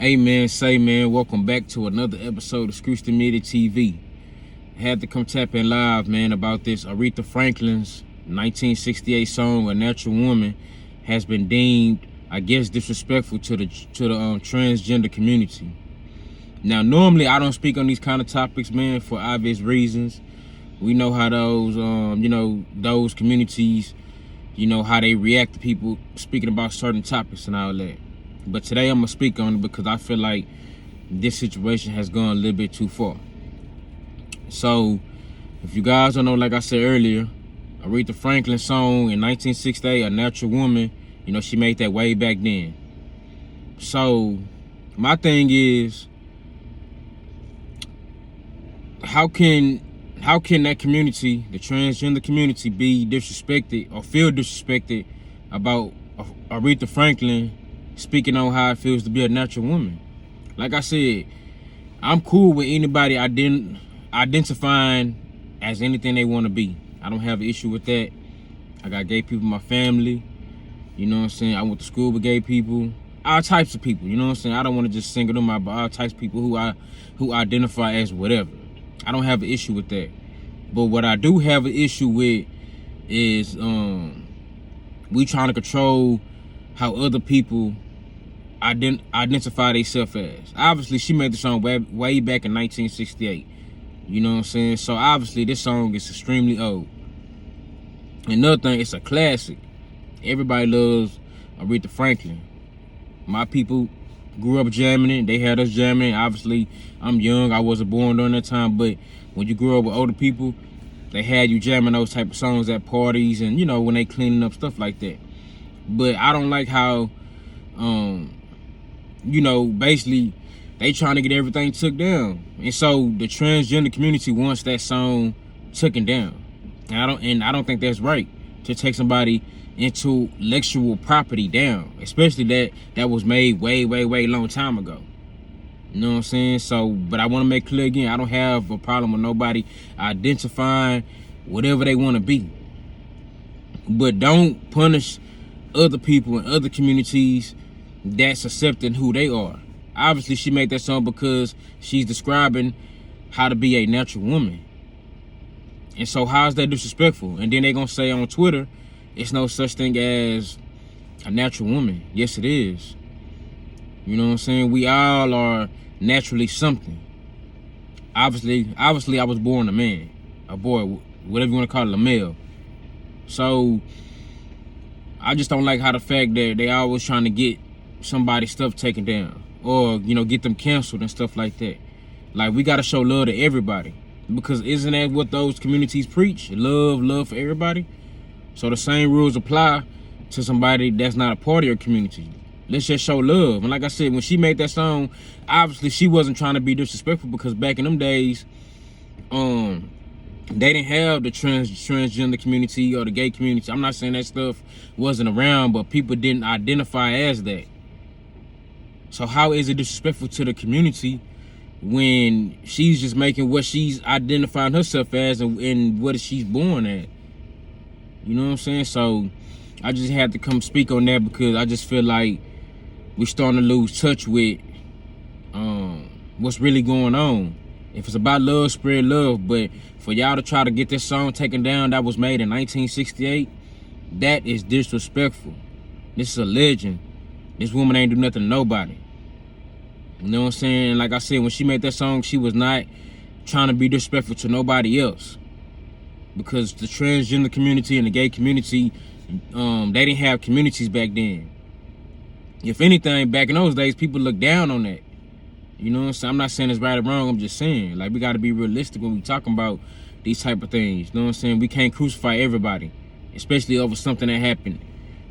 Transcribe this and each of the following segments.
Amen, say man, welcome back to another episode of Screws to Media TV. I had to come tap in live, man, about this Aretha Franklin's 1968 song, A Natural Woman, has been deemed, I guess, disrespectful to the transgender community. Now, normally I don't speak on these kind of topics, man, for obvious reasons. We know how those, those communities, how they react to people speaking about certain topics and all that. But today I'm gonna speak on it because I feel like this situation has gone a little bit too far. So, if you guys don't know, like I said earlier, Aretha Franklin's song in 1968, A Natural Woman, she made that way back then. So, my thing is, how can that community, the transgender community, be disrespected or feel disrespected about Aretha Franklin speaking on how it feels to be a natural woman? Like I said, I'm cool with anybody identifying as anything they want to be. I don't have an issue with that. I got gay people in my family. You know what I'm saying? I went to school with gay people. All types of people. You know what I'm saying? I don't want to just single them out, but all types of people who identify as whatever. I don't have an issue with that. But what I do have an issue with is we trying to control how other people identify themselves as. Obviously, she made the song way back in 1968. You know what I'm saying? So obviously, this song is extremely old. Another thing, it's a classic. Everybody loves Aretha Franklin. My people grew up jamming it. They had us jamming it. Obviously, I'm young. I wasn't born during that time. But when you grew up with older people, they had you jamming those type of songs at parties and, when they cleaning up, stuff like that. But I don't like how, basically they trying to get everything took down. And so the transgender community wants that song taken down. And I don't think that's right to take somebody intellectual property down, especially that was made way long time ago. You know what I'm saying? So, but I want to make clear again, I don't have a problem with nobody identifying whatever they want to be. But don't punish other people in other communities that's accepting who they are. Obviously, she made that song because she's describing how to be a natural woman. And so how is that disrespectful? And then they're going to say on Twitter, it's no such thing as a natural woman. Yes, it is. You know what I'm saying? We all are naturally something. Obviously, I was born a man, a boy, whatever you want to call it, a male. So I just don't like how the fact that they always trying to get somebody's stuff taken down or, get them canceled and stuff like that. Like, we got to show love to everybody, because isn't that what those communities preach? Love for everybody. So the same rules apply to somebody that's not a part of your community. Let's just show love. And like I said, when she made that song, obviously she wasn't trying to be disrespectful, because back in them days, they didn't have the transgender community or the gay community. I'm not saying that stuff wasn't around, but people didn't identify as that. So how is it disrespectful to the community when she's just making what she's identifying herself as and what she's born at? You know what I'm saying? So I just had to come speak on that, because I just feel like we're starting to lose touch with what's really going on. If it's about love, spread love. But for y'all to try to get this song taken down that was made in 1968, that is disrespectful. This is a legend. This woman ain't do nothing to nobody. You know what I'm saying? Like I said, when she made that song, she was not trying to be disrespectful to nobody else. Because the transgender community and the gay community, they didn't have communities back then. If anything, back in those days, people looked down on that. You know what I'm saying? I'm not saying it's right or wrong. I'm just saying, like, we got to be realistic when we talking about these type of things. You know what I'm saying? We can't crucify everybody, especially over something that happened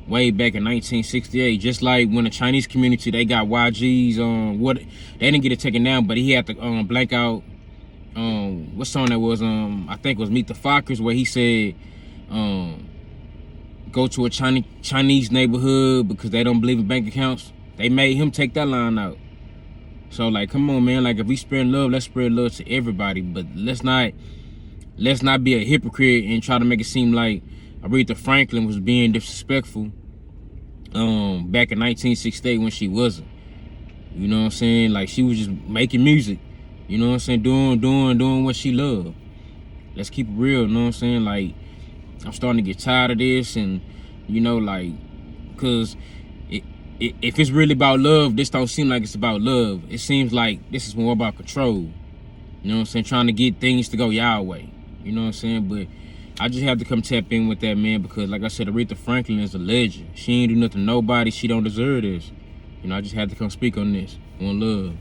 way back in 1968. Just like when the Chinese community, they got YG's they didn't get it taken down, but he had to blank out what song that was, I think it was Meet the Fockers, where he said go to a Chinese neighborhood because they don't believe in bank accounts. They made him take that line out. So, like, come on, man. Like, if we spread love, let's spread love to everybody. But let's not be a hypocrite and try to make it seem like Aretha Franklin was being disrespectful back in 1968 when she wasn't. You know what I'm saying? Like, she was just making music. You know what I'm saying? Doing what she loved. Let's keep it real, you know what I'm saying? Like, I'm starting to get tired of this, and, you know, like, because if it's really about love, this don't seem like it's about love. It seems like this is more about control. You know what I'm saying? Trying to get things to go y'all way. You know what I'm saying? But I just have to come tap in with that, man, because like I said, Aretha Franklin is a legend. She ain't do nothing to nobody. She don't deserve this. You know, I just had to come speak on this. One love.